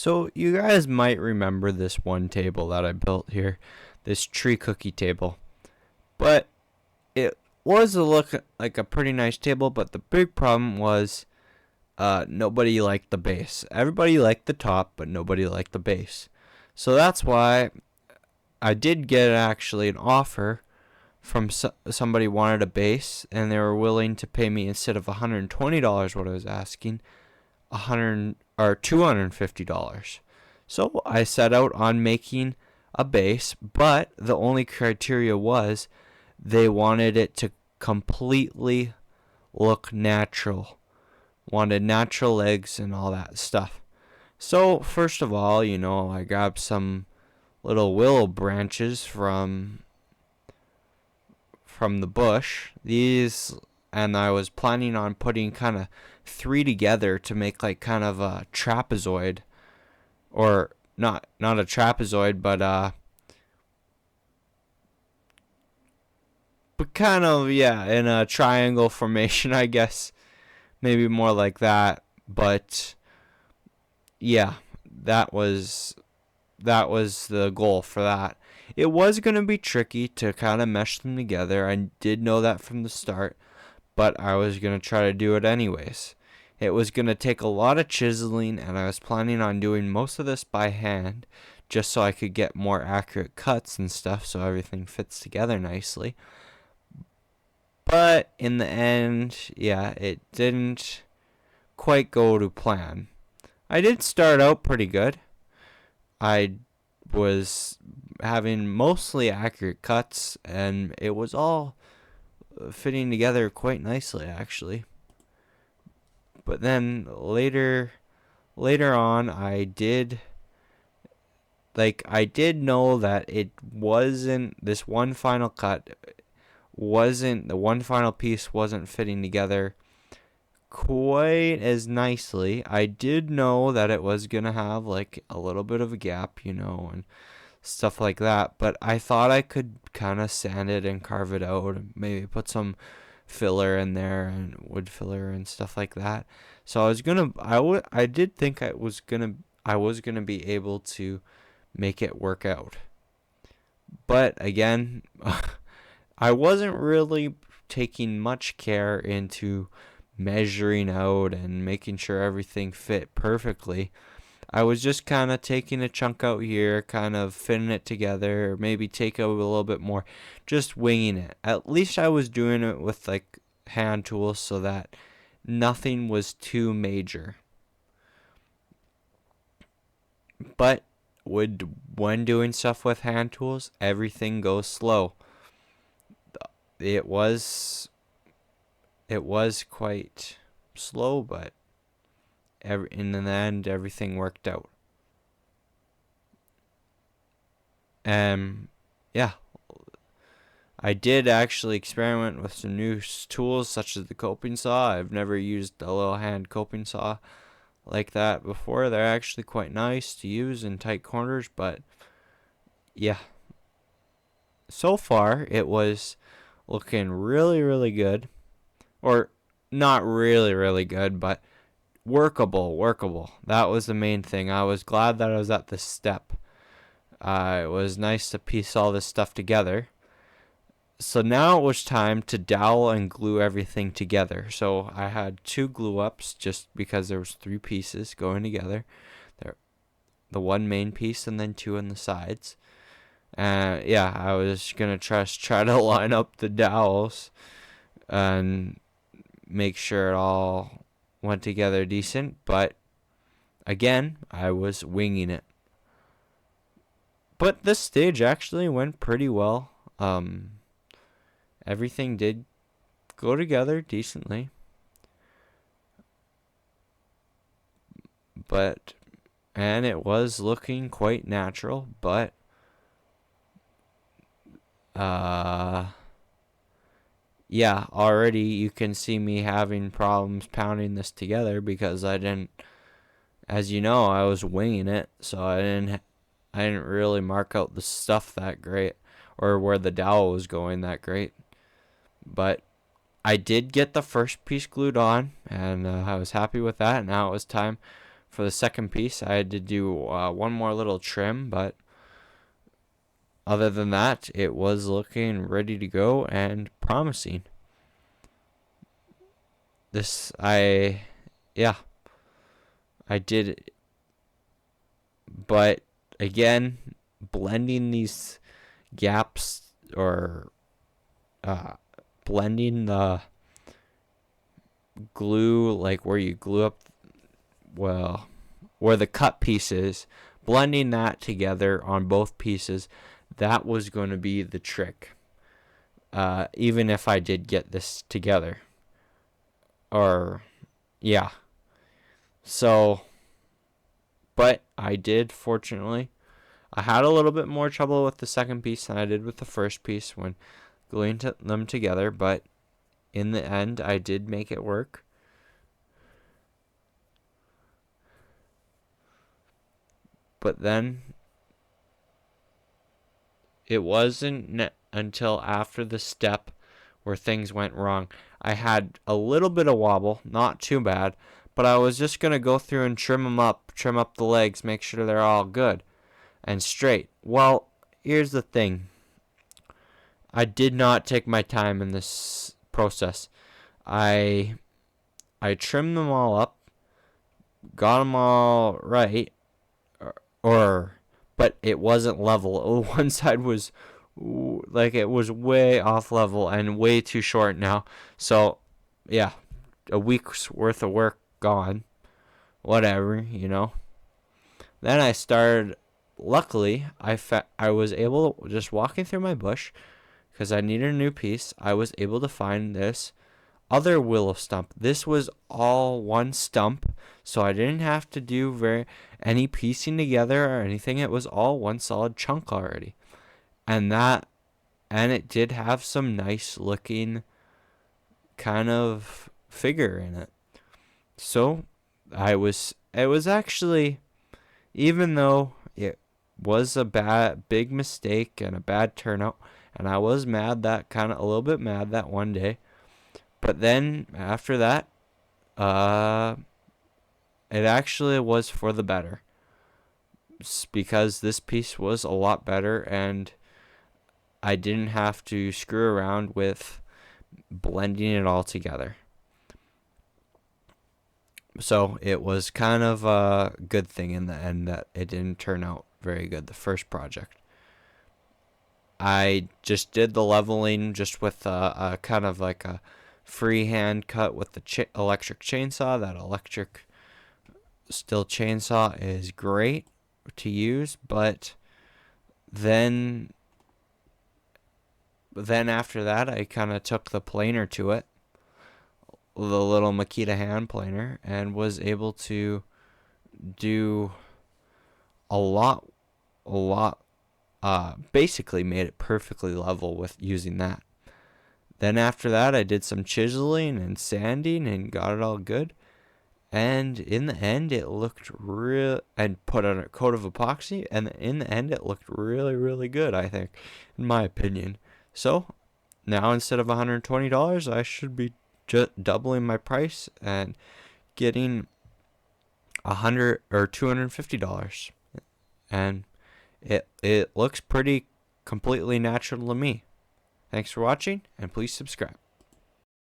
So you guys might remember this one table that I built here, this tree cookie table. But it was a look like a pretty nice table, but the big problem was nobody liked the base. Everybody liked the top, but nobody liked the base. So that's why I did get actually an offer from somebody wanted a base, and they were willing to pay me instead of $120 what I was asking, 100 or $250. So I set out on making a base, but the only criteria was they wanted it to completely look natural. Wanted natural legs and all that stuff. So first of all, I grabbed some little willow branches from the bush. These, and I was planning on putting kind of three together to make like kind of a trapezoid, or not a trapezoid, but kind of, yeah, in a triangle formation, I guess, maybe more like that. But yeah, that was the goal for that. It was going to be tricky to kind of mesh them together. I did know that from the start, but I was going to try to do it anyways. It was going to take a lot of chiseling, and I was planning on doing most of this by hand just so I could get more accurate cuts and stuff so everything fits together nicely. But in the end, yeah, it didn't quite go to plan. I did start out pretty good. I was having mostly accurate cuts, and it was all fitting together quite nicely, actually. But then later on, I did know that it wasn't, this one final cut wasn't, the one final piece wasn't fitting together quite as nicely. I did know that it was gonna have like a little bit of a gap, and stuff like that, but I thought I could kind of sand it and carve it out and maybe put some filler in there and wood filler and stuff like that. So I did think I was gonna be able to make it work out. But again, I wasn't really taking much care into measuring out and making sure everything fit perfectly. I was just kind of taking a chunk out here, kind of fitting it together, or maybe take a little bit more, just winging it. At least I was doing it with like hand tools so that nothing was too major. But when doing stuff with hand tools, everything goes slow. It was quite slow, but in the end, everything worked out. Yeah, I did actually experiment with some new tools such as the coping saw. I've never used a little hand coping saw like that before. They're actually quite nice to use in tight corners, but yeah. So far, it was looking really, really good. Or not really, really good, but workable. That was the main thing. I was glad that I was at this step. It was nice to piece all this stuff together. So now it was time to dowel and glue everything together. So I had two glue ups just because there was three pieces going together. There, the one main piece and then two on the sides. Yeah, I was gonna try to line up the dowels and make sure it all went together decent. But again, I was winging it. But this stage actually went pretty well. Everything did go together decently. And it was looking quite natural, but yeah, already you can see me having problems pounding this together because I didn't, as you know, I was winging it, so I didn't really mark out the stuff that great, or where the dowel was going that great. But I did get the first piece glued on, and I was happy with that. Now it was time for the second piece, I had to do one more little trim, but other than that, it was looking ready to go and promising. Yeah, I did, but again, blending these gaps or blending the glue, like where you glue up, well, where the cut pieces, blending that together on both pieces, that was going to be the trick. Even if I did get this together. Or, yeah. So, but I did, fortunately. I had a little bit more trouble with the second piece than I did with the first piece when gluing them together, but in the end, I did make it work. But then it wasn't until after the step where things went wrong. I had a little bit of wobble, not too bad, but I was just going to go through and trim up the legs, make sure they're all good and straight. Well, here's the thing. I did not take my time in this process. I trimmed them all up, got them all right, but it wasn't level. One side was like it was way off level and way too short now. So, yeah, a week's worth of work gone. Whatever, Then I started. Luckily, I was able, just walking through my bush, because I needed a new piece, I was able to find this other willow stump. This was all one stump, so I didn't have to do any piecing together or anything. It was all one solid chunk already. And it did have some nice looking kind of figure in it. So it was actually, even though it was a big mistake and a bad turnout, and I was mad a little bit mad that one day, but then after that, it actually was for the better, because this piece was a lot better and I didn't have to screw around with blending it all together. So it was kind of a good thing in the end that it didn't turn out very good, the first project. I just did the leveling just with a kind of like a freehand cut with the electric chainsaw. That electric Stihl chainsaw is great to use, but then after that, I kind of took the planer to it, the little Makita hand planer, and was able to do a lot, basically made it perfectly level with using that. Then after that, I did some chiseling and sanding and got it all good. And in the end, it looked and put on a coat of epoxy, and in the end, it looked really, really good, I think, in my opinion. So now instead of $120, I should be just doubling my price and getting $100 or $250. And it looks pretty completely natural to me. Thanks for watching, and please subscribe.